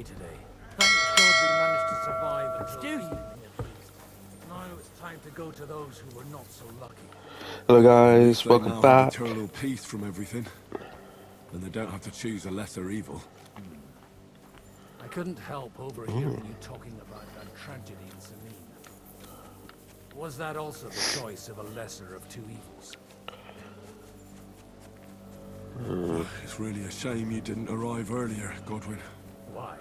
day today. Thank God we managed to survive until evening at least. Now it's time to go to those who were not so lucky. Hello guys, welcome back. Eternal peace from everything, and they don't have to choose a lesser evil. I couldn't help overhearing you talking about that tragedy in Samin. Was that also the choice of a lesser of two evils? It's really a shame you didn't arrive earlier, Godwin. Why?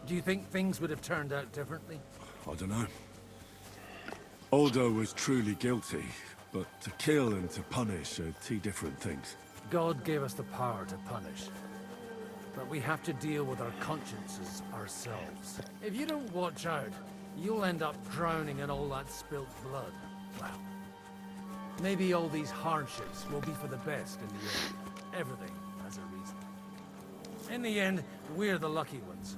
Do you think things would have turned out differently? I don't know. Aldo was truly guilty, but to kill and to punish are two different things. God gave us the power to punish. But we have to deal with our consciences ourselves. If you don't watch out, you'll end up drowning in all that spilt blood. Well, maybe all these hardships will be for the best in the end. Everything has a reason. In the end, we're the lucky ones.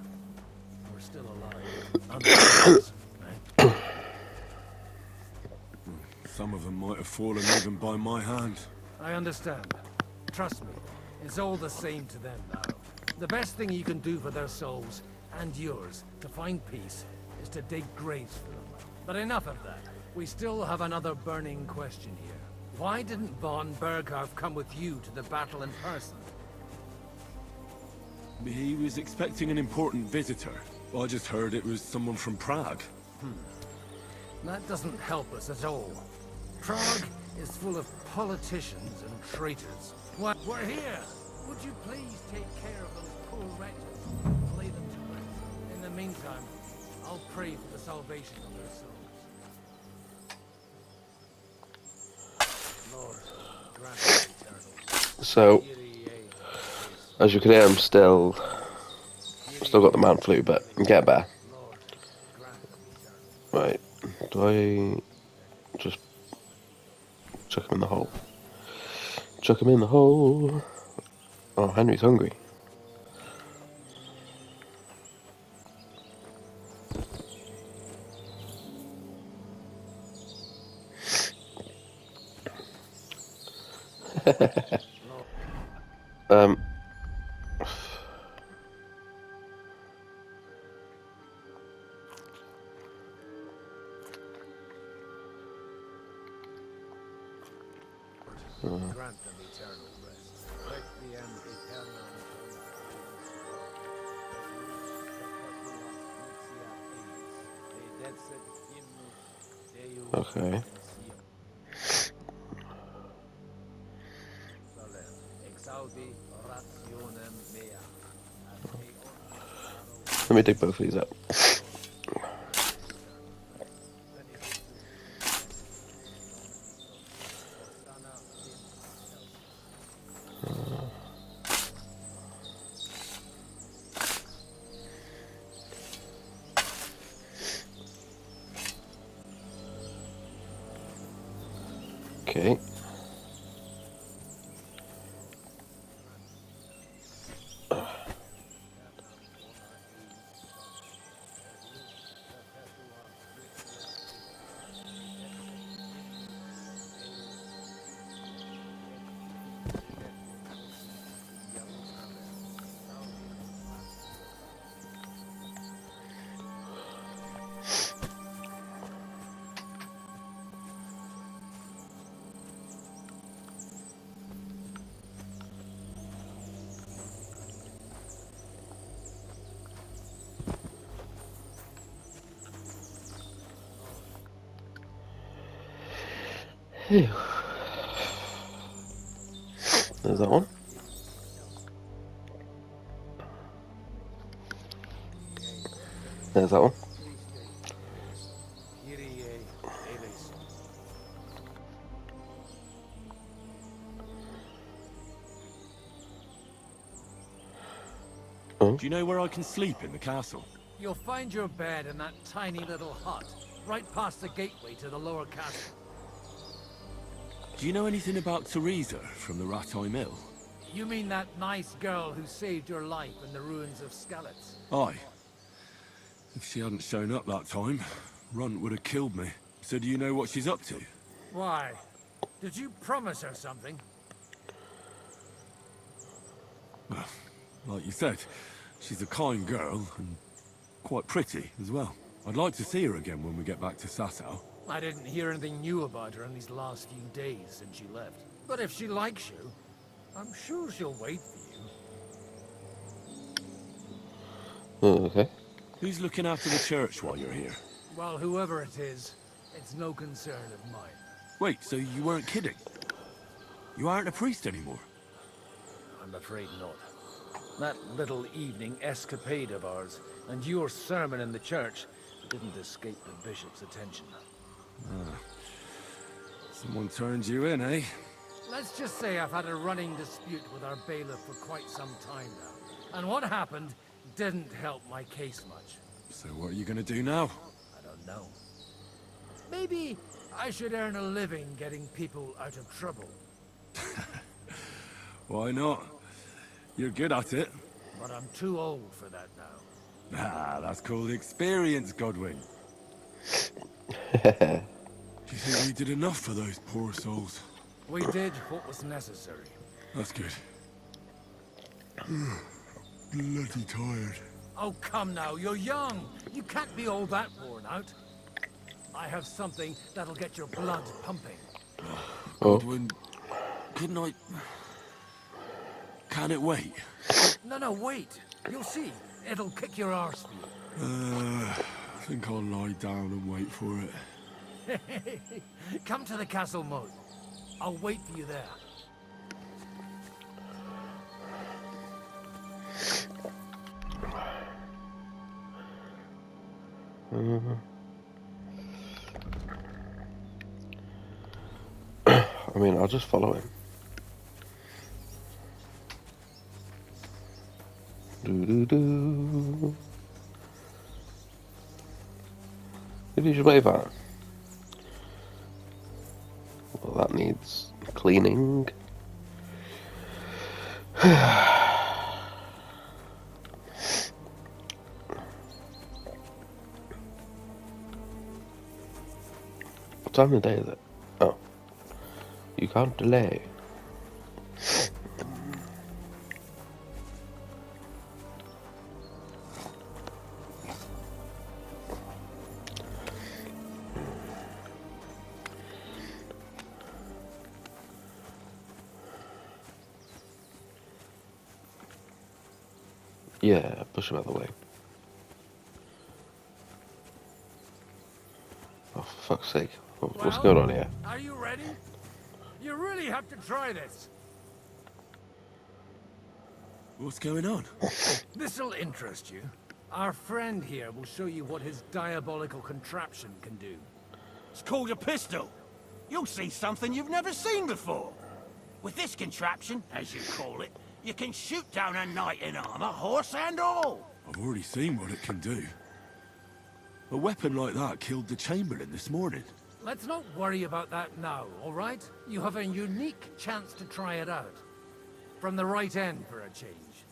We're still alive. Some of them might have fallen even by my hand. I understand. Trust me, it's all the same to them now. The best thing you can do for their souls, and yours, to find peace, is to dig graves for them. But enough of that. We still have another burning question here. Why didn't von Berghoff come with you to the battle in person? He was expecting an important visitor. I just heard it was someone from Prague. That doesn't help us at all. Prague is full of politicians and traitors. Well, we're here! Would you please take care of those poor wretches and lay them to rest? In the meantime, I'll pray for the salvation of their souls. Lord, grant us eternal. So, as you can hear, I'm still got the man flu, but I'm getting better. Lord, grant us eternal. Right, do I just chuck him in the hole? Chuck him in the hole. Oh, Henry's hungry. Grant them eternal rest. Requiem aeternam. Okay. Let me dig both of these up. Okay. Phew. There's that one. There's that one. Do you know where I can sleep in the castle? You'll find your bed in that tiny little hut, right past the gateway to the lower castle. Do you know anything about Teresa from the Rattay Mill? You mean that nice girl who saved your life in the ruins of Skalitz? Aye. If she hadn't shown up that time, Runt would have killed me. So do you know what she's up to? Why? Did you promise her something? Well, like you said, She's a kind girl, and quite pretty as well. I'd like to see her again when we get back to Sasau. I didn't hear anything new about her in these last few days since she left. But if she likes you, I'm sure she'll wait for you. Okay. Who's looking after the church while you're here? Well, whoever it is, it's no concern of mine. Wait, so you weren't kidding? You aren't a priest anymore? I'm afraid not. That little evening escapade of ours and your sermon in the church didn't escape the bishop's attention. Someone turned you in, eh? Let's just say I've had a running dispute with our bailiff for quite some time now. And what happened didn't help my case much. So what are you gonna do now? I don't know. Maybe I should earn a living getting people out of trouble. Why not? You're good at it. But I'm too old for that now. Ah, that's called experience, Godwin. Do you think we did enough for those poor souls? We did what was necessary. That's good. Bloody tired. Oh, come now, you're young. You can't be all that worn out. I have something that'll get your blood pumping. Oh. Godwin, couldn't I... Can it wait? No, wait. You'll see. It'll kick your arse for you. I think I'll lie down and wait for it. Come to the castle moat. I'll wait for you there. I mean, I'll just follow him. Do. Maybe you should wave at. Well, that needs cleaning. What time of day is it? Oh. You can't delay. Yeah, push him out of the way. Oh, for fuck's sake. What's going on here? Are you ready? You really have to try this. What's going on? This'll interest you. Our friend here will show you what his diabolical contraption can do. It's called a pistol. You'll see something you've never seen before. With this contraption, as you call it, you can shoot down a knight in armor, horse and all. I've already seen what it can do. A weapon like that killed the Chamberlain this morning. Let's not worry about that now, all right? You have a unique chance to try it out. From the right end for a change.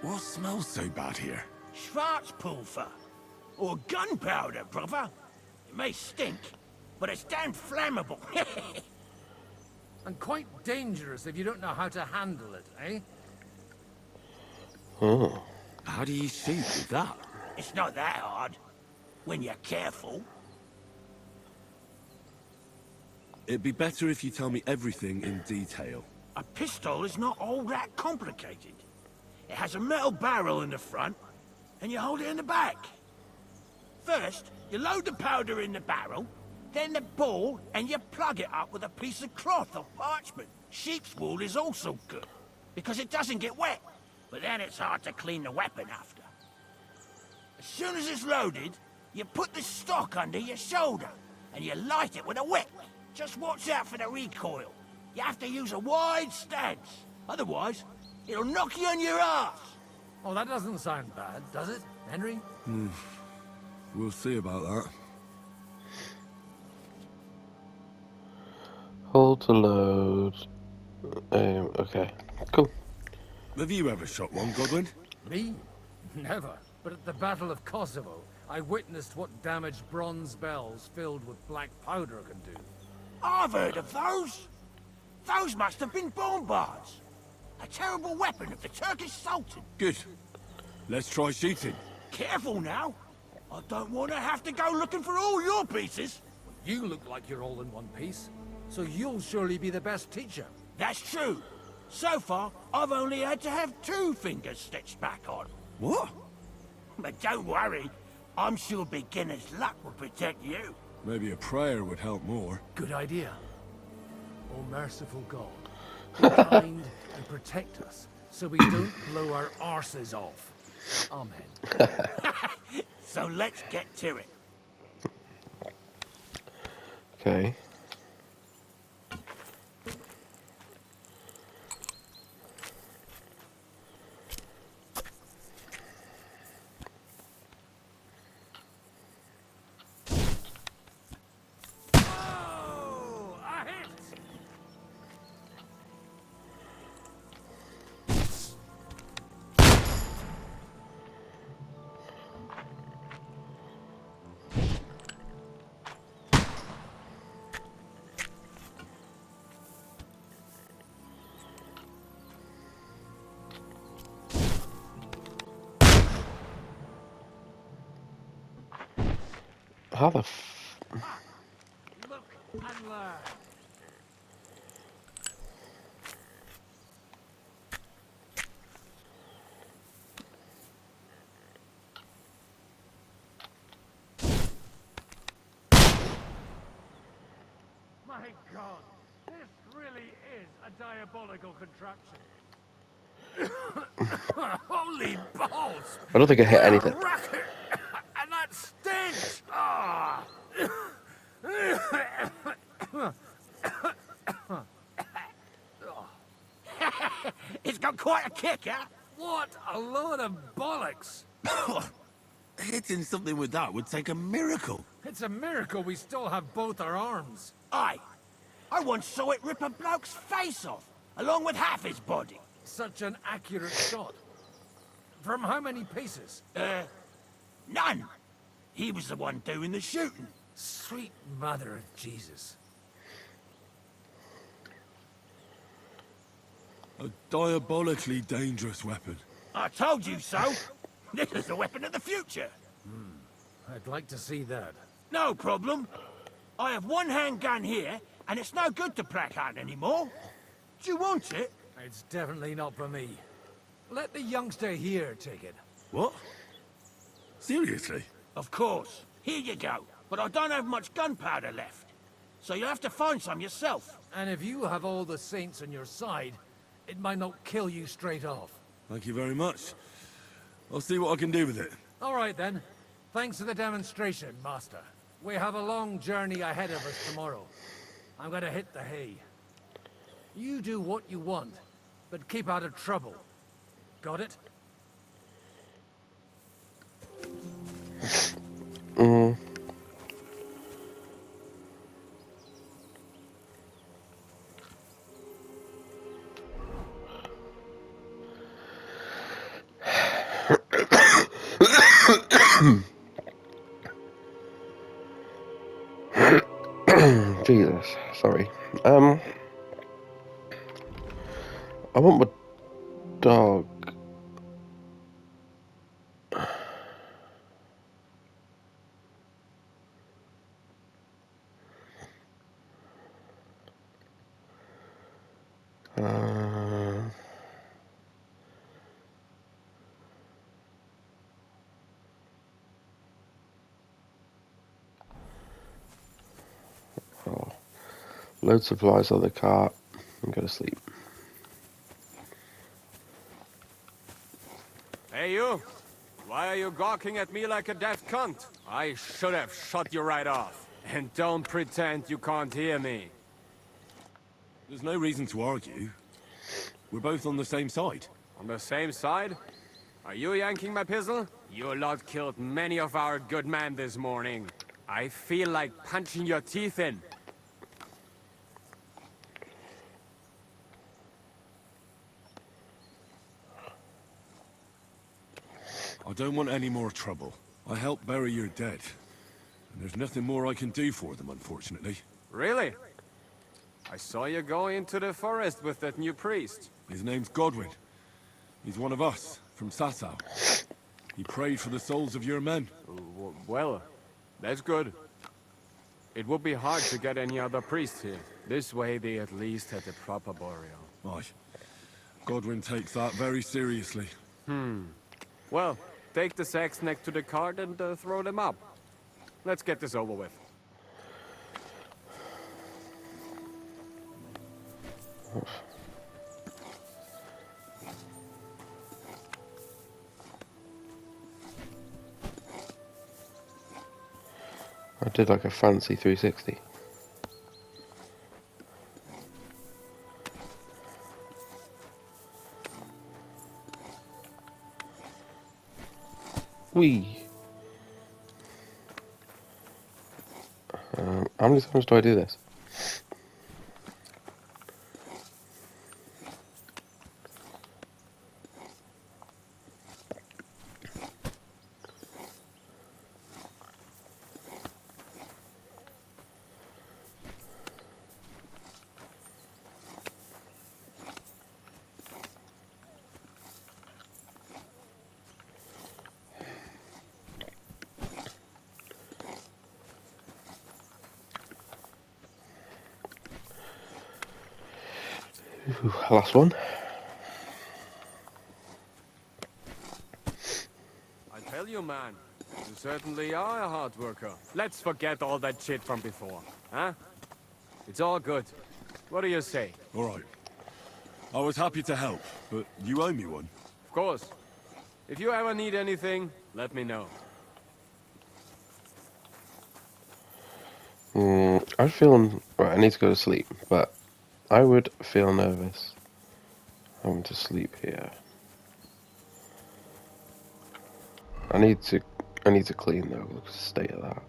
What smells so bad here? Schwarzpulver. Or gunpowder, brother. It may stink, but it's damn flammable. And quite dangerous if you don't know how to handle it, eh? Oh. How do you shoot with that? It's not that hard, when you're careful. It'd be better if you tell me everything in detail. A pistol is not all that complicated. It has a metal barrel in the front, and you hold it in the back. First, you load the powder in the barrel, then the ball, and you plug it up with a piece of cloth or parchment. Sheep's wool is also good, because it doesn't get wet, but then it's hard to clean the weapon after. As soon as it's loaded, you put the stock under your shoulder, and you light it with a wick. Just watch out for the recoil. You have to use a wide stance, otherwise, it'll knock you on your ass. Oh, that doesn't sound bad, does it, Henry? We'll see about that. Hold to load. Okay. Cool. Have you ever shot one, Godwin? Me? Never. But at the Battle of Kosovo, I witnessed what damage bronze bells filled with black powder can do. I've heard of those. Those must have been bombards. A terrible weapon of the Turkish Sultan. Good. Let's try shooting. Careful now. I don't want to have to go looking for all your pieces. You look like you're all in one piece, so you'll surely be the best teacher. That's true. So far, I've only had to have 2 fingers stitched back on. What? But don't worry. I'm sure beginner's luck will protect you. Maybe a prayer would help more. Good idea. Oh, merciful God, be kind and protect us so we don't blow our arses off. Amen. So let's get to it. Okay. Oh, a hit! How the f... Look and learn. My God, this really is a diabolical contraption. Holy balls! I don't think I hit anything. Racket! And that stench! Ah! It's got quite a kick, huh? What a load of bollocks! Hitting something with that would take a miracle. It's a miracle we still have both our arms. Aye. I once saw it rip a bloke's face off, along with half his body. Such an accurate shot. From how many paces? None. He was the one doing the shooting. Sweet mother of Jesus. A diabolically dangerous weapon. I told you so. This is the weapon of the future. I'd like to see that. No problem. I have one handgun here, and it's no good to placard anymore. Do you want it? It's definitely not for me. Let the youngster here take it. What? Seriously? Of course. Here you go. But I don't have much gunpowder left. So you'll have to find some yourself. And if you have all the saints on your side, it might not kill you straight off. Thank you very much. I'll see what I can do with it. All right then. Thanks for the demonstration, Master. We have a long journey ahead of us tomorrow. I'm gonna hit the hay. You do what you want, but keep out of trouble. Got it? Mm. Jesus, sorry. I want my dog. Oh. Load supplies on the cart and go to sleep. Hey, you! Why are you gawking at me like a deaf cunt? I should have shut you right off. And don't pretend you can't hear me. There's no reason to argue. We're both on the same side. On the same side? Are you yanking my pistol? You lot killed many of our good men this morning. I feel like punching your teeth in. I don't want any more trouble. I helped bury your dead. And there's nothing more I can do for them, unfortunately. Really? I saw you go into the forest with that new priest. His name's Godwin. He's one of us, from Sasau. He prayed for the souls of your men. Well, that's good. It would be hard to get any other priests here. This way they at least had a proper burial. Aye. Godwin takes that very seriously. Well, take the sacks next to the cart and throw them up. Let's get this over with. I did like a fancy 360. Whee! How many times do I do this? Ooh, last one. I tell you, man, you certainly are a hard worker. Let's forget all that shit from before, huh? It's all good. What do you say? All right. I was happy to help, but you owe me one. Of course. If you ever need anything, let me know. I'm feeling... Right, I need to go to sleep, but I would feel nervous having to sleep here. I need to clean though, look at the state of that.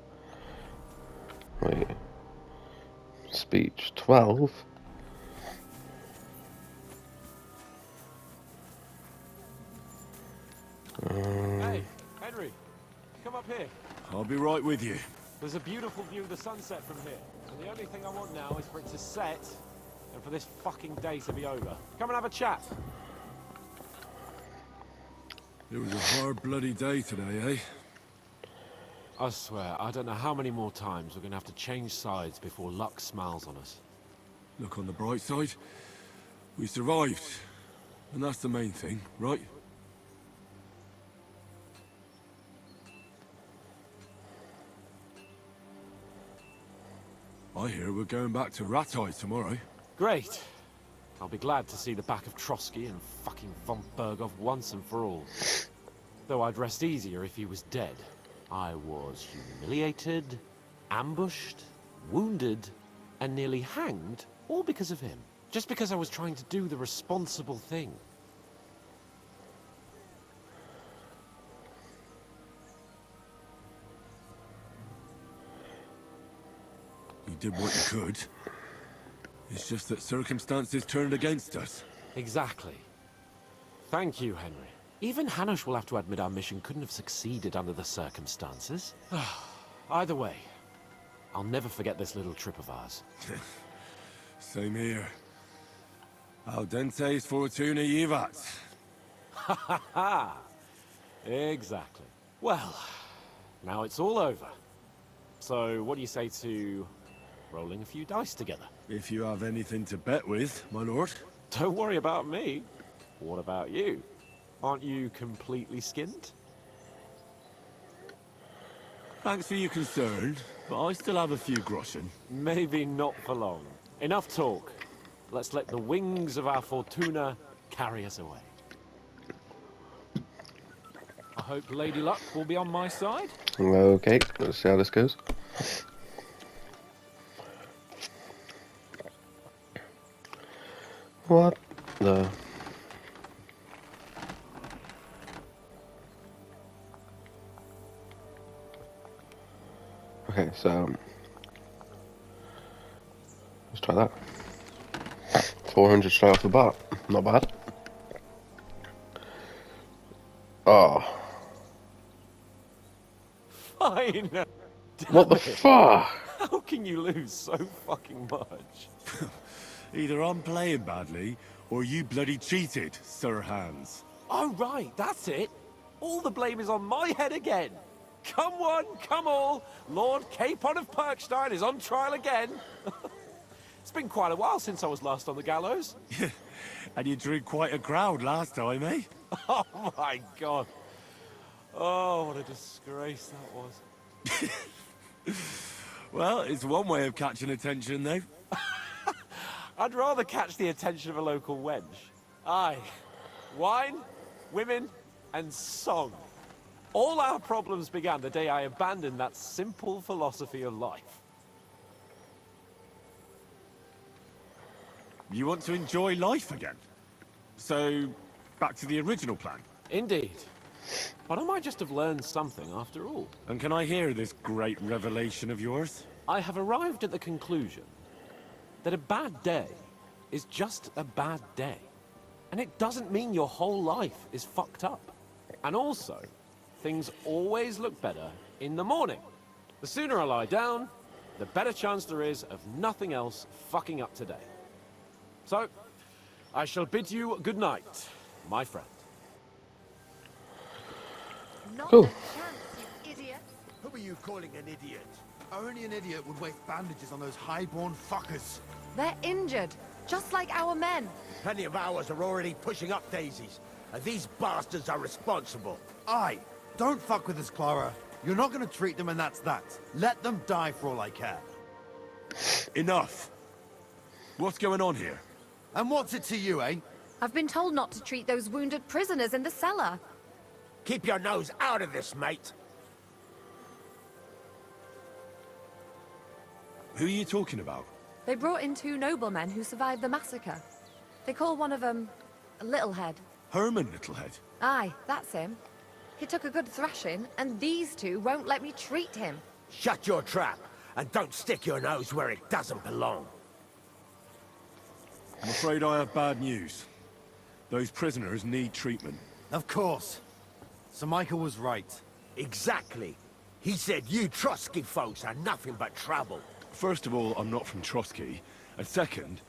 Wait. Speech 12? Hey, Henry, come up here. I'll be right with you. There's a beautiful view of the sunset from here. And the only thing I want now is for it to set and for this fucking day to be over. Come and have a chat. It was a hard bloody day today, eh? I swear, I don't know how many more times we're gonna have to change sides before luck smiles on us. Look on the bright side. We survived. And that's the main thing, right? I hear we're going back to Rattay tomorrow. Great. I'll be glad to see the back of Trotsky and fucking von Berghoff once and for all. Though I'd rest easier if he was dead. I was humiliated, ambushed, wounded, and nearly hanged, all because of him. Just because I was trying to do the responsible thing. You did what you could. It's just that circumstances turned against us. Exactly. Thank you, Henry. Even Hanush will have to admit our mission couldn't have succeeded under the circumstances. Either way, I'll never forget this little trip of ours. Same here. Al dentes fortuna jivat. Ha ha! Exactly. Well, now it's all over. So, what do you say to rolling a few dice together? If you have anything to bet with, my lord. Don't worry about me. What about you? Aren't you completely skinned? Thanks for your concern, but I still have a few groschen. Maybe not for long. Enough talk. Let's let the wings of our Fortuna carry us away. I hope Lady Luck will be on my side. Okay, let's see how this goes. What the... Okay, so... let's try that. 400 straight off the bat. Not bad. Oh. Fine. What the fuck? How can you lose so fucking much? Either I'm playing badly, or you bloody cheated, Sir Hans. Oh, right, that's it. All the blame is on my head again. Come one, come all. Lord Capon of Perkstein is on trial again. It's been quite a while since I was last on the gallows. And you drew quite a crowd last time, eh? Oh, my God. Oh, what a disgrace that was. Well, it's one way of catching attention, though. I'd rather catch the attention of a local wench. Aye. Wine, women, and song. All our problems began the day I abandoned that simple philosophy of life. You want to enjoy life again? So, back to the original plan. Indeed. But I might just have learned something after all. And can I hear this great revelation of yours? I have arrived at the conclusion that a bad day is just a bad day. And it doesn't mean your whole life is fucked up. And also, things always look better in the morning. The sooner I lie down, the better chance there is of nothing else fucking up today. So, I shall bid you good night, my friend. Not Cool. a chance, you idiot. Who are you calling an idiot? Only an idiot would waste bandages on those highborn fuckers. They're injured, just like our men. Plenty of ours are already pushing up daisies, and these bastards are responsible. Aye, don't fuck with us, Clara. You're not gonna treat them and that's that. Let them die for all I care. Enough! What's going on here? And what's it to you, eh? I've been told not to treat those wounded prisoners in the cellar. Keep your nose out of this, mate. Who are you talking about? They brought in 2 noblemen who survived the massacre. They call one of them Littlehead. Herman Littlehead. Aye, that's him. He took a good thrashing, and these 2 won't let me treat him. Shut your trap, and don't stick your nose where it doesn't belong. I'm afraid I have bad news. Those prisoners need treatment. Of course. Sir Michael was right. Exactly. He said you Trotsky folks are nothing but trouble. First of all, I'm not from Trotsky. And second...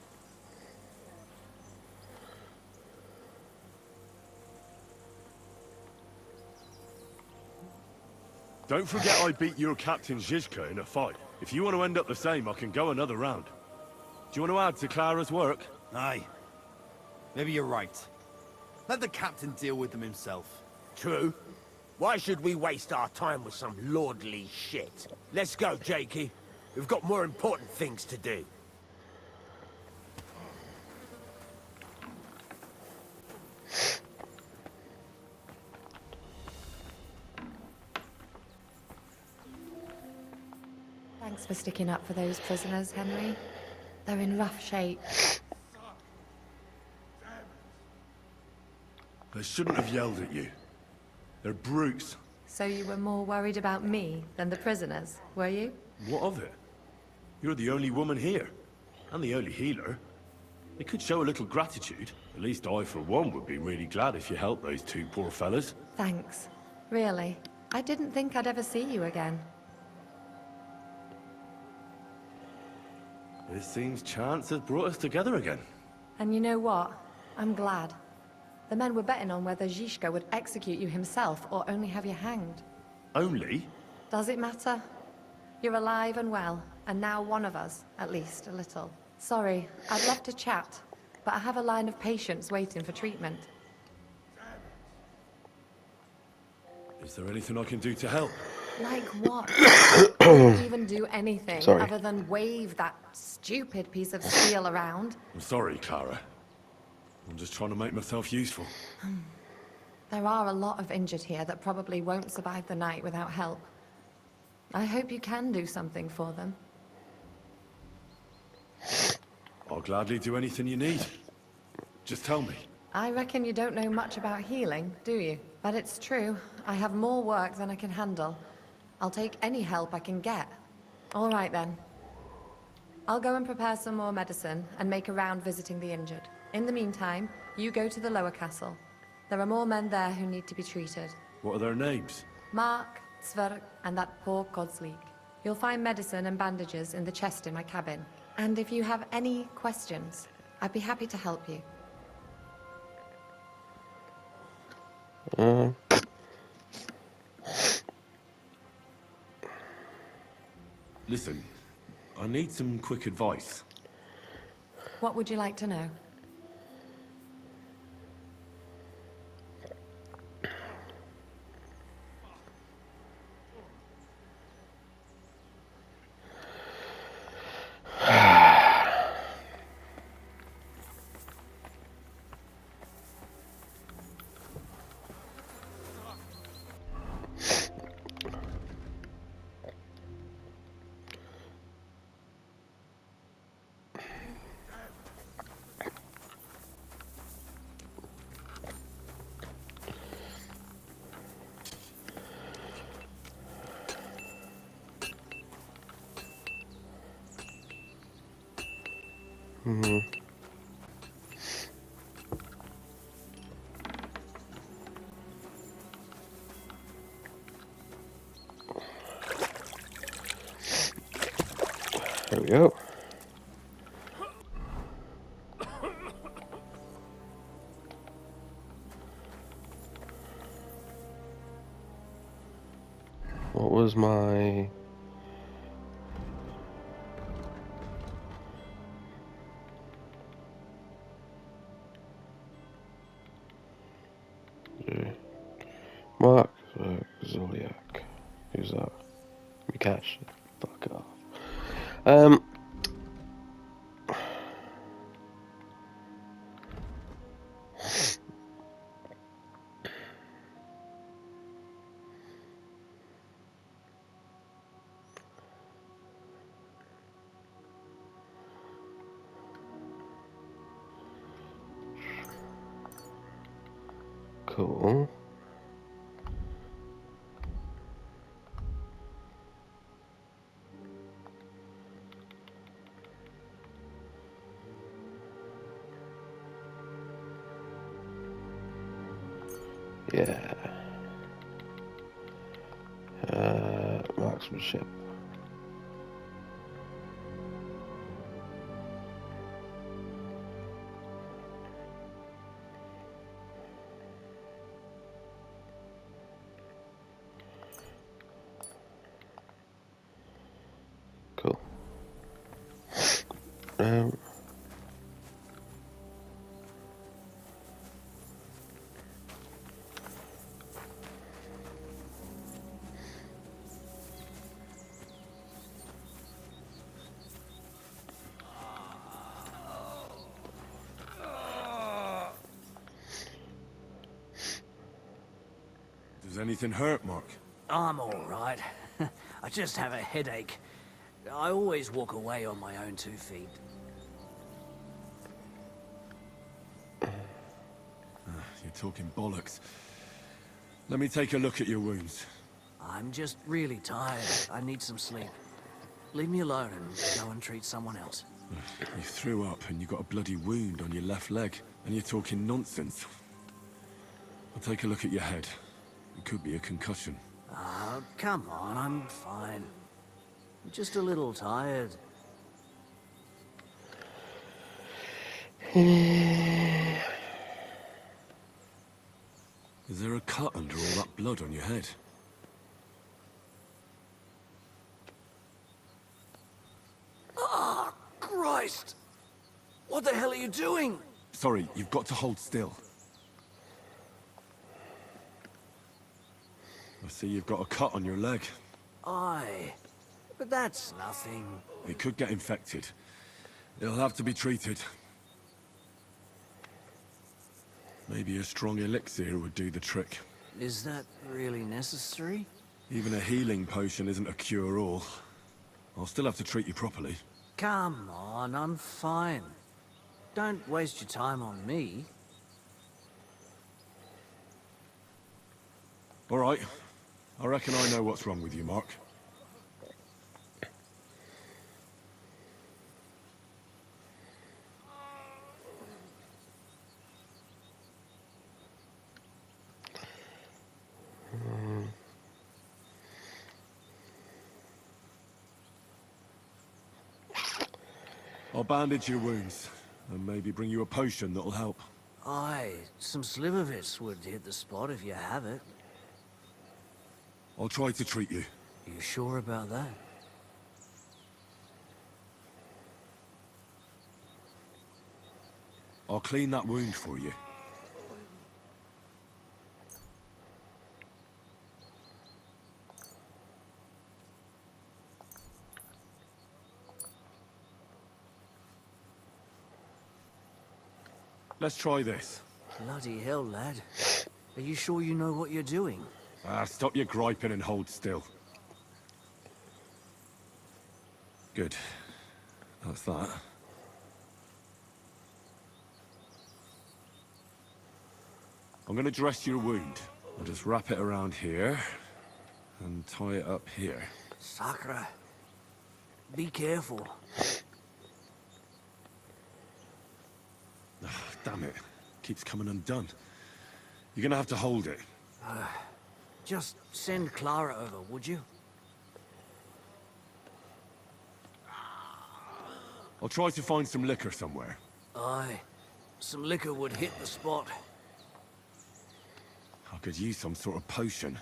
Don't forget I beat your Captain Zizka in a fight. If you want to end up the same, I can go another round. Do you want to add to Clara's work? Aye. Maybe you're right. Let the captain deal with them himself. True. Why should we waste our time with some lordly shit? Let's go, Jakey. We've got more important things to do. Thanks for sticking up for those prisoners, Henry. They're in rough shape. They shouldn't have yelled at you. They're brutes. So you were more worried about me than the prisoners, were you? What of it? You're the only woman here. And the only healer. They could show a little gratitude. At least I, for one, would be really glad if you helped those 2 poor fellas. Thanks. Really. I didn't think I'd ever see you again. It seems chance has brought us together again. And you know what? I'm glad. The men were betting on whether Zizka would execute you himself or only have you hanged. Only? Does it matter? You're alive and well, and now one of us, at least a little. Sorry, I'd love to chat, but I have a line of patients waiting for treatment. Is there anything I can do to help? Like what? I don't even do anything Sorry. other than wave that stupid piece of steel around. I'm sorry, Clara. I'm just trying to make myself useful. There are a lot of injured here that probably won't survive the night without help. I hope you can do something for them. I'll gladly do anything you need. Just tell me. I reckon you don't know much about healing, do you? But it's true. I have more work than I can handle. I'll take any help I can get. All right then. I'll go and prepare some more medicine and make a round visiting the injured. In the meantime, you go to the lower castle. There are more men there who need to be treated. What are their names? Mark, Sverk, and that poor Godsleek. You'll find medicine and bandages in the chest in my cabin. And if you have any questions, I'd be happy to help you. Listen, I need some quick advice. What would you like to know? There we go. What was my... Mark Zodiac. Who's that? Mikash. Fuck off. Cool. Yeah. Marksmanship. Cool. Does anything hurt, Mark? I'm all right. I just have a headache. I always walk away on my own 2 feet. You're talking bollocks. Let me take a look at your wounds. I'm just really tired. I need some sleep. Leave me alone and go and treat someone else. You threw up and you got a bloody wound on your left leg, and you're talking nonsense. I'll take a look at your head. It could be a concussion. Oh, come on, I'm fine. I'm just a little tired. Is there a cut under all that blood on your head? Ah, Christ! What the hell are you doing? Sorry, you've got to hold still. I see you've got a cut on your leg. Aye, but that's nothing. It could get infected. It'll have to be treated. Maybe a strong elixir would do the trick. Is that really necessary? Even a healing potion isn't a cure-all. I'll still have to treat you properly. Come on, I'm fine. Don't waste your time on me. All right. I reckon I know what's wrong with you, Mark. I'll bandage your wounds, and maybe bring you a potion that'll help. Aye, some slivovitz would hit the spot if you have it. I'll try to treat you. You sure about that? I'll clean that wound for you. Let's try this. Bloody hell, lad. Are you sure you know what you're doing? Stop your griping and hold still. Good. That's that. I'm gonna dress your wound. I'll just wrap it around here and tie it up here. Sakra. Be careful. Damn it. Keeps coming undone. You're gonna have to hold it. Just send Clara over, would you? I'll try to find some liquor somewhere. Aye. Some liquor would hit the spot. I could use some sort of potion.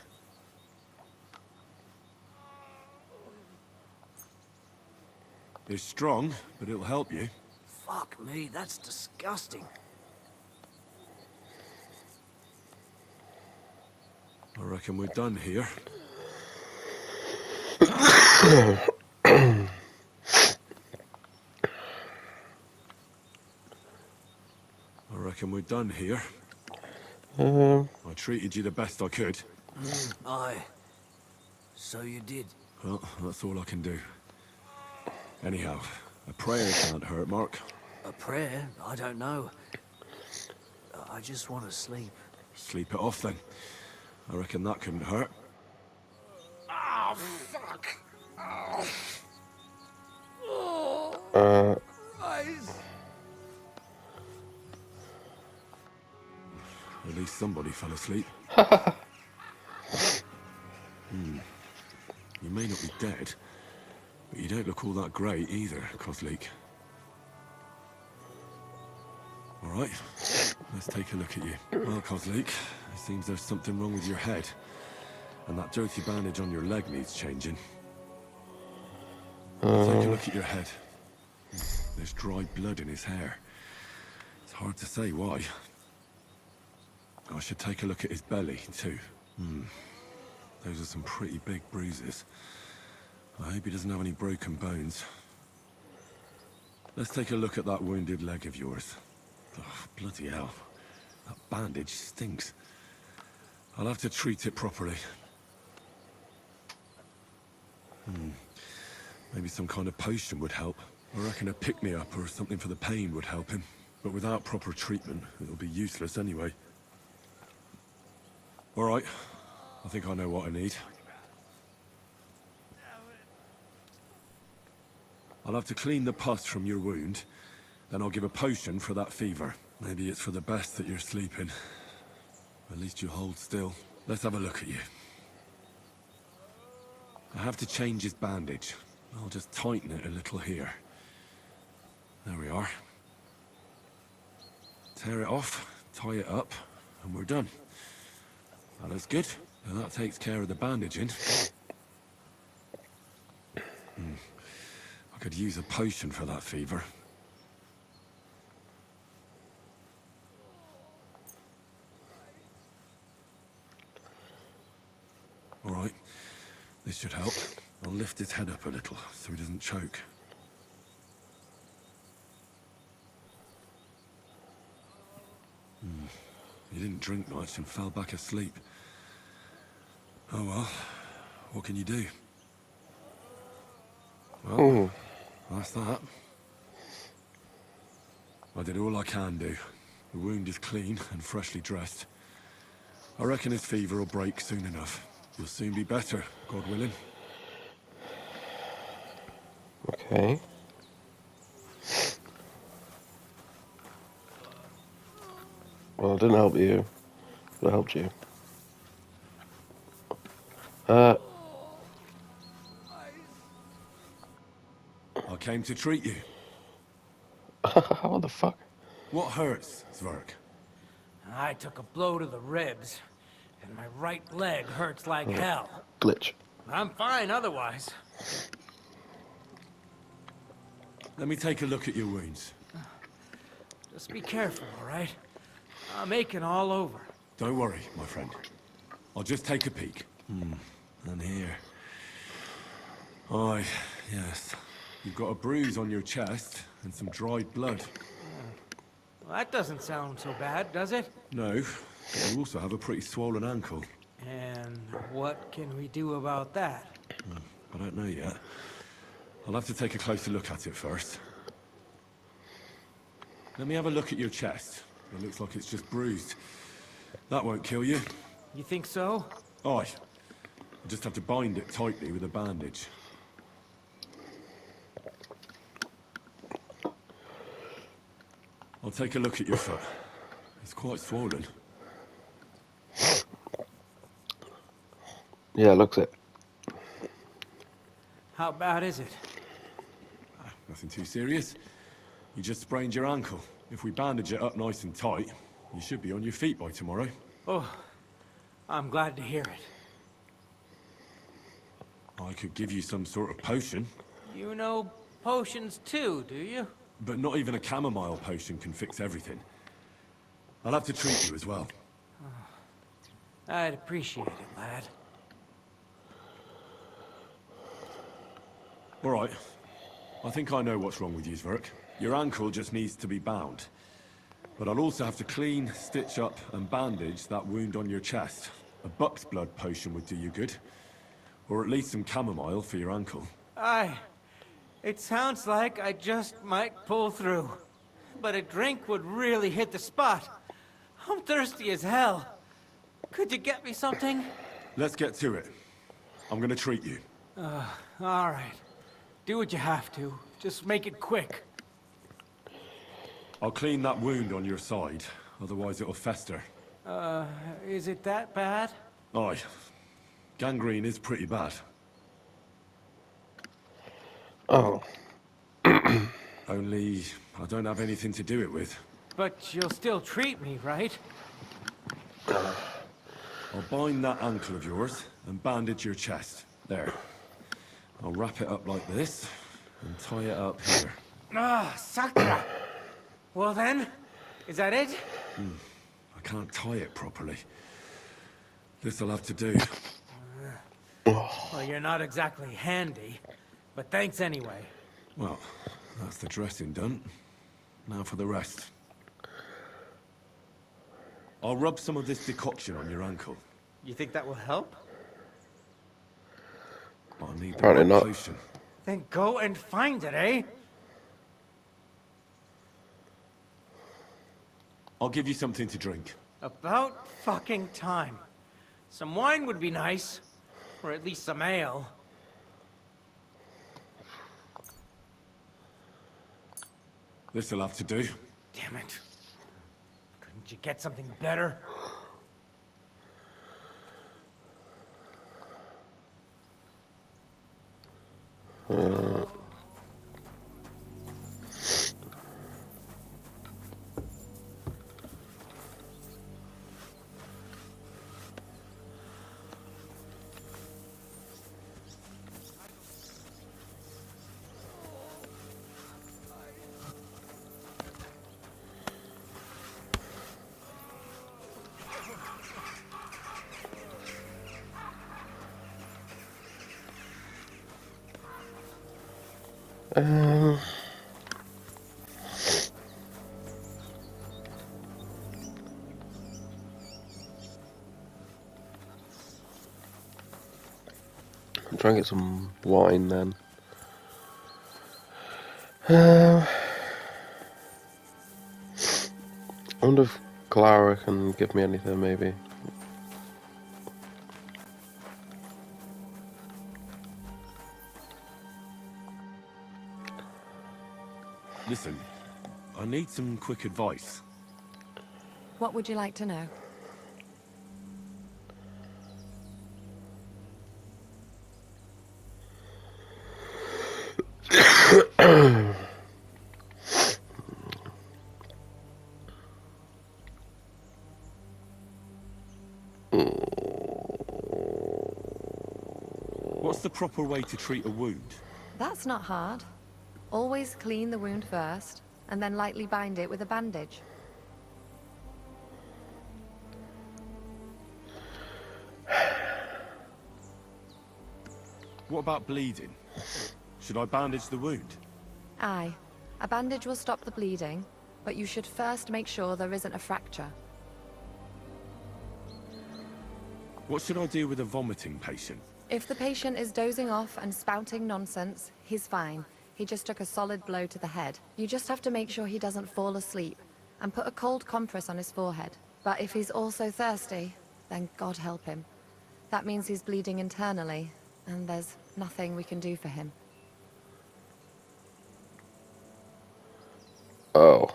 It's strong, but it'll help you. Fuck me, that's disgusting. I reckon we're done here. I treated you the best I could. Aye. So you did. Well, that's all I can do. Anyhow, a prayer can't hurt, Mark. A prayer? I don't know. I just want to sleep. Sleep it off then. I reckon that couldn't hurt. Oh, fuck! Christ! At least somebody fell asleep. You may not be dead, but you don't look all that great either, Kozlik. All right, let's take a look at you. Well, Kozlik, it seems there's something wrong with your head, and that dirty bandage on your leg needs changing. Take a look at your head. There's dry blood in his hair. It's hard to say why. I should take a look at his belly, too. Those are some pretty big bruises. I hope he doesn't have any broken bones. Let's take a look at that wounded leg of yours. Oh, bloody hell. That bandage stinks. I'll have to treat it properly. Maybe some kind of potion would help. I reckon a pick-me-up or something for the pain would help him. But without proper treatment, it'll be useless anyway. All right. I think I know what I need. I'll have to clean the pus from your wound. Then I'll give a potion for that fever. Maybe it's for the best that you're sleeping. At least you hold still. Let's have a look at you. I have to change his bandage. I'll just tighten it a little here. There we are. Tear it off, tie it up, and we're done. That looks good. Now that takes care of the bandaging. I could use a potion for that fever. All right, this should help. I'll lift his head up a little so he doesn't choke. He didn't drink much and fell back asleep. Oh well, what can you do? Well, that's that. I did all I can do. The wound is clean and freshly dressed. I reckon his fever will break soon enough. You'll soon be better, God willing. Okay. Well, it didn't help you, but it helped you. I came to treat you. What the fuck? What hurts, Zwerg? I took a blow to the ribs, and my right leg hurts like hell. Glitch. I'm fine otherwise. Let me take a look at your wounds. Just be careful, all right? I'm aching all over. Don't worry, my friend. I'll just take a peek. And here. Aye, yes. You've got a bruise on your chest and some dried blood. Well, that doesn't sound so bad, does it? No, you also have a pretty swollen ankle. And what can we do about that? I don't know yet. I'll have to take a closer look at it first. Let me have a look at your chest. It looks like it's just bruised. That won't kill you. You think so? Aye. I'll just have to bind it tightly with a bandage. I'll take a look at your foot. It's quite swollen. Yeah, looks it. How bad is it? Nothing too serious. You just sprained your ankle. If we bandage it up nice and tight, you should be on your feet by tomorrow. Oh, I'm glad to hear it. I could give you some sort of potion, You know potions too, do you? but not even a chamomile potion can fix everything. I'll have to treat you as well. I'd appreciate it, lad. All right. I think I know what's wrong with you, Zwerg. Your ankle just needs to be bound. But I'll also have to clean, stitch up, and bandage that wound on your chest. A buck's blood potion would do you good. Or at least some chamomile for your ankle. It sounds like I just might pull through. But a drink would really hit the spot. I'm thirsty as hell. Could you get me something? Let's get to it. I'm gonna treat you. All right. Do what you have to. Just make it quick. I'll clean that wound on your side, otherwise it'll fester. Is it that bad? Aye. Gangrene is pretty bad. Oh. Only, I don't have anything to do it with. But you'll still treat me, right? I'll bind that ankle of yours and bandage your chest. There. I'll wrap it up like this and tie it up here. Sakura! Well then, is that it? I can't tie it properly. This'll have to do. Well, you're not exactly handy, but thanks anyway. Well, that's the dressing done. Now for the rest. I'll rub some of this decoction on your ankle. You think that will help? I'll need the Apparently right not. potion. Then go and find it, eh? I'll give you something to drink. About fucking time. Some wine would be nice. Or at least some ale. This'll have to do. Damn it. Couldn't you get something better? Try and get some wine then. I wonder if Clara can give me anything, maybe. Listen, I need some quick advice. What would you like to know? proper way to treat a wound? That's not hard. Always clean the wound first, and then lightly bind it with a bandage. What about bleeding? Should I bandage the wound? Aye. A bandage will stop the bleeding, but you should first make sure there isn't a fracture. What should I do with a vomiting patient? If the patient is dozing off and spouting nonsense, he's fine. He just took a solid blow to the head. You just have to make sure he doesn't fall asleep, and put a cold compress on his forehead. But if he's also thirsty, then God help him. That means he's bleeding internally, and there's nothing we can do for him. Oh.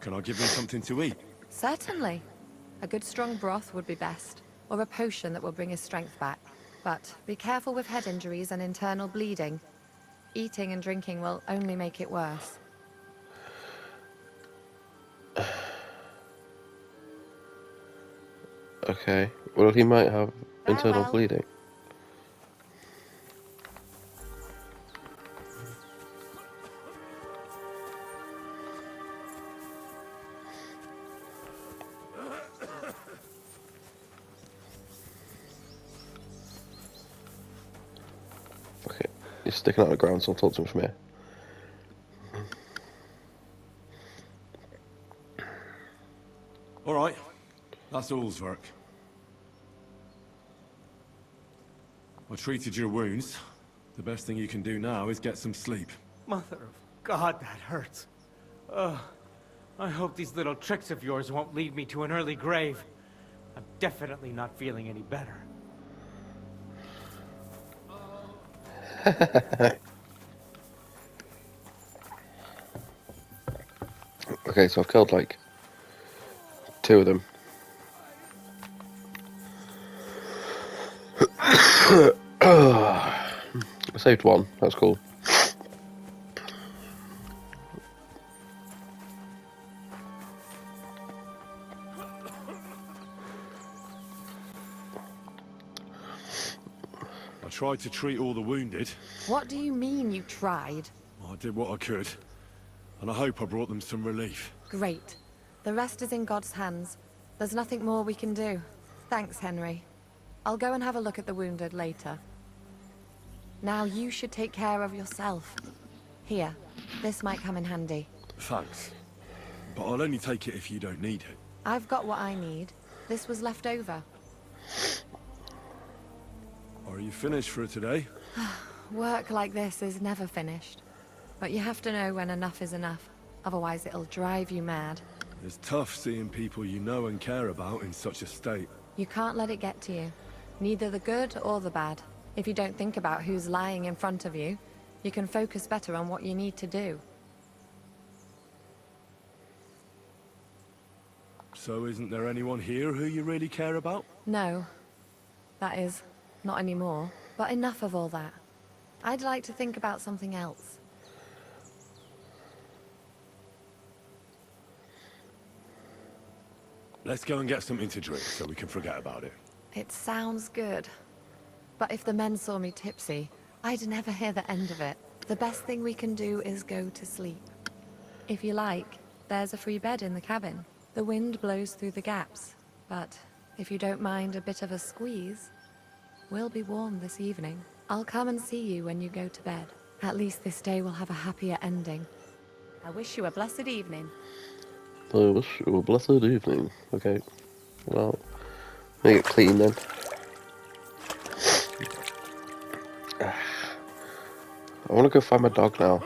Can I give him something to eat? Certainly. A good strong broth would be best, or a potion that will bring his strength back. But be careful with head injuries and internal bleeding. Eating and drinking will only make it worse. Okay. Well, he might have internal Farewell. bleeding. Okay, he's sticking out of the ground, so I'll talk to him from here. All right. That's all's work. I treated your wounds. The best thing you can do now is get some sleep. Mother of God, that hurts. Ugh. I hope these little tricks of yours won't lead me to an early grave. I'm definitely not feeling any better. Okay, so I've killed like 2 of them. I saved 1, that's cool. I tried to treat all the wounded. What do you mean you tried? I did what I could, and I hope I brought them some relief. Great. The rest is in God's hands. There's nothing more we can do. Thanks, Henry. I'll go and have a look at the wounded later. Now you should take care of yourself. Here, this might come in handy. Thanks. But I'll only take it if you don't need it. I've got what I need. This was left over. Are you finished for today? Work like this is never finished. But you have to know when enough is enough. Otherwise it'll drive you mad. It's tough seeing people you know and care about in such a state. You can't let it get to you. Neither the good or the bad. If you don't think about who's lying in front of you, you can focus better on what you need to do. So isn't there anyone here who you really care about? No. That is, not anymore. But enough of all that. I'd like to think about something else. Let's go and get something to drink so we can forget about it. It sounds good. But if the men saw me tipsy, I'd never hear the end of it. The best thing we can do is go to sleep. If you like, there's a free bed in the cabin. The wind blows through the gaps, but if you don't mind a bit of a squeeze, we'll be warm this evening. I'll come and see you when you go to bed. At least this day will have a happier ending. I wish you a blessed evening. I wish you a blessed evening. Okay, well, make it clean then. I want to go find my dog now.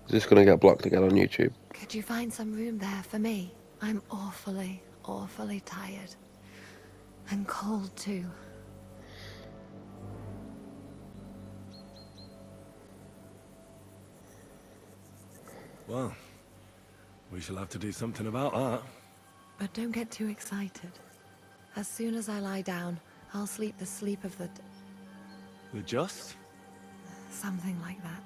Is this going to get blocked again on YouTube? Could you find some room there for me? I'm awfully, awfully tired. And cold too. Well, we shall have to do something about that. But don't get too excited. As soon as I lie down, I'll sleep the sleep of the... The just? something like that.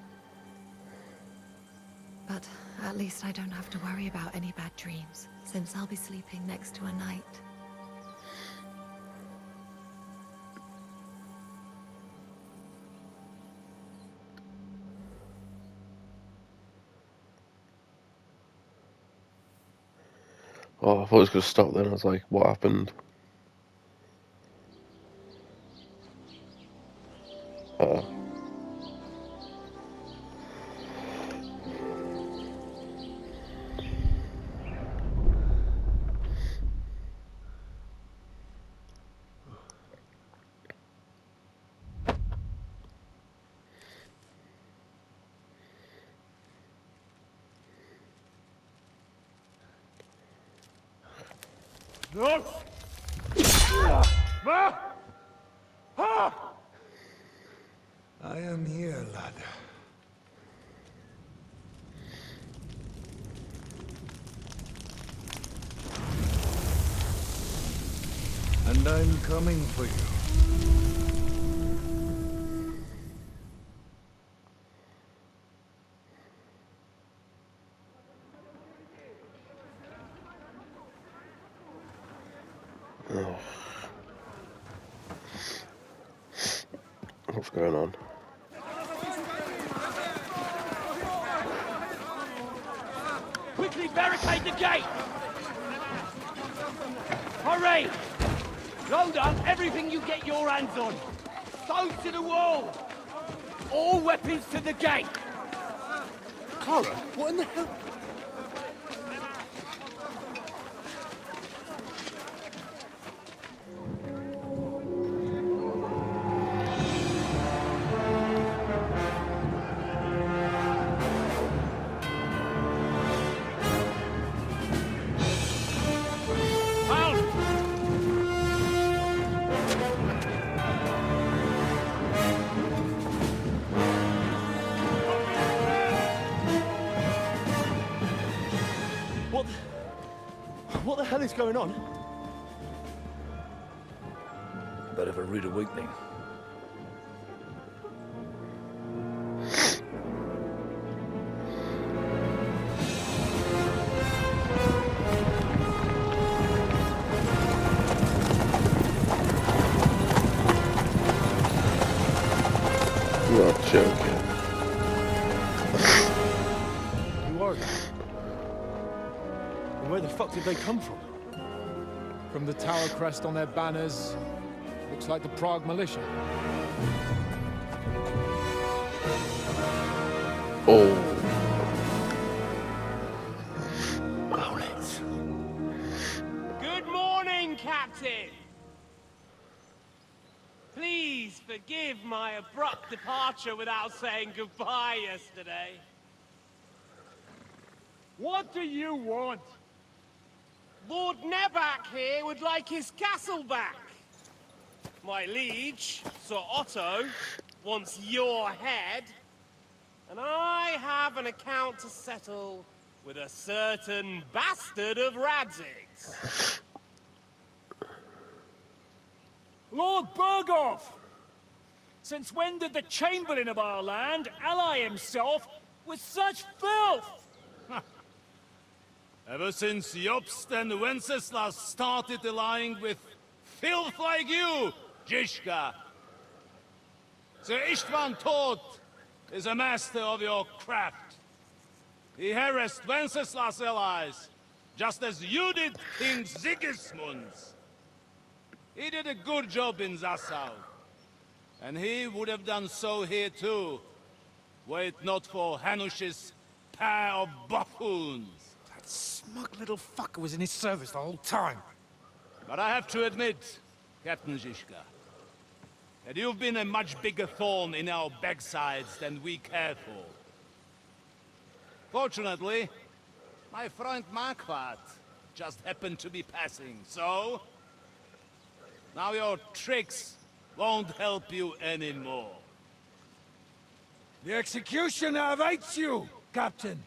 But at least I don't have to worry about any bad dreams, since I'll be sleeping next to a knight. Oh, I thought it was going to stop then. I was like, what happened? Uh, No! I am here, lad. And I'm coming for you. what's going on? Quickly barricade the gate! Hurry! Load up everything you get your hands on. Stones to the wall! All weapons to the gate! Clara, what in the hell? What the hell is going on? Bit of a rude awakening. You're not joking. Who are they? And where the fuck did they come from? From the tower crest on their banners, looks like the Prague militia. Oh. Good morning, Captain! Please forgive my abrupt departure without saying goodbye yesterday. What do you want? Lord Nebak here would like his castle back. My liege, Sir Otto, wants your head. And I have an account to settle with a certain bastard of Radzig's. Lord Burgov! Since when did the Chamberlain of our land ally himself with such filth? Ever since Jobst and Wenceslas started allying with filth like you, Zizka. Sir Istvan Tod is a master of your craft. He harassed Wenceslas' allies, just as you did King Sigismund's. He did a good job in Zassau, and he would have done so here too, were it not for Hanush's pair of buffoons. That smug little fucker was in his service the whole time. But I have to admit, Captain Zizka, that you've been a much bigger thorn in our backsides than we care for. Fortunately, my friend Marquardt just happened to be passing, so... now your tricks won't help you anymore. The executioner awaits you, Captain.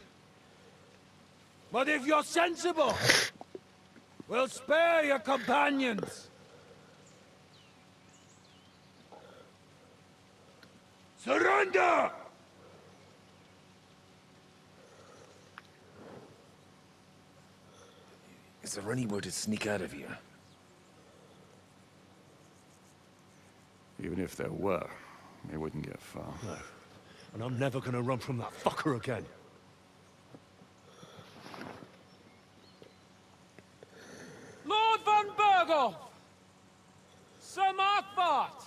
But if you're sensible, we'll spare your companions. Surrender! Is there any way to sneak out of here? Even if there were, it wouldn't get far. No. And I'm never gonna run from that fucker again. Lord von Burgov! Sir Markbart!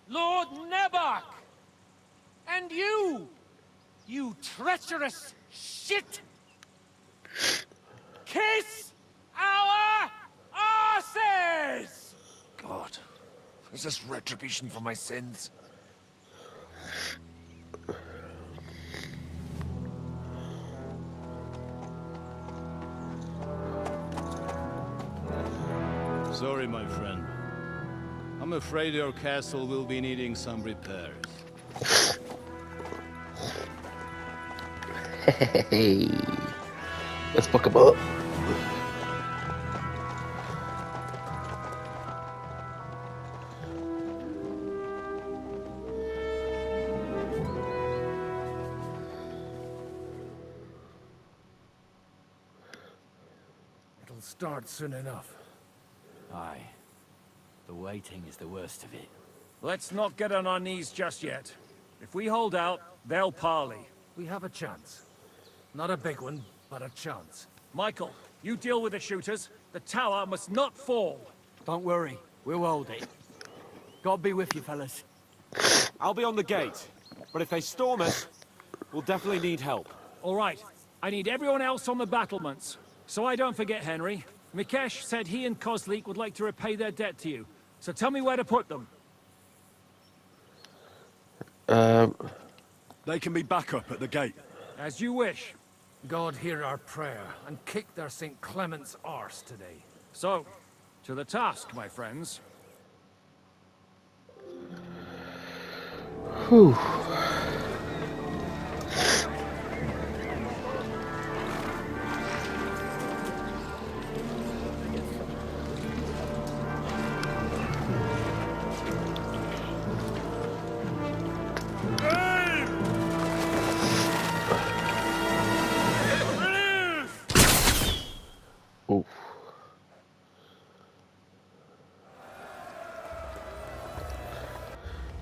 Lord Nebach! And you! You treacherous shit! Kiss our asses! God, is this retribution for my sins? Sorry, my friend. I'm afraid your castle will be needing some repairs. Hey, let's fuck him up. It'll start soon enough. Aye. The waiting is the worst of it. Let's not get on our knees just yet. If we hold out, they'll parley. We have a chance. Not a big one, but a chance. Michael, you deal with the shooters. The tower must not fall. Don't worry, we'll hold it. God be with you, fellas. I'll be on the gate, but if they storm us, we'll definitely need help. All right. I need everyone else on the battlements. So I don't forget, Henry. Mikesh said he and Kozlik would like to repay their debt to you. So tell me where to put them. They can be back up at the gate. As you wish. God hear our prayer and kick their St. Clement's arse today. So, to the task, my friends. Whew. Oof.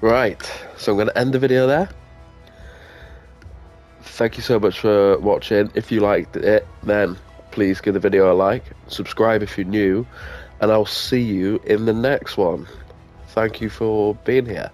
Right, so I'm going to end the video there. Thank you so much for watching. If you liked it, then please give the video a like, subscribe if you're new, and I'll see you in the next one. Thank you for being here.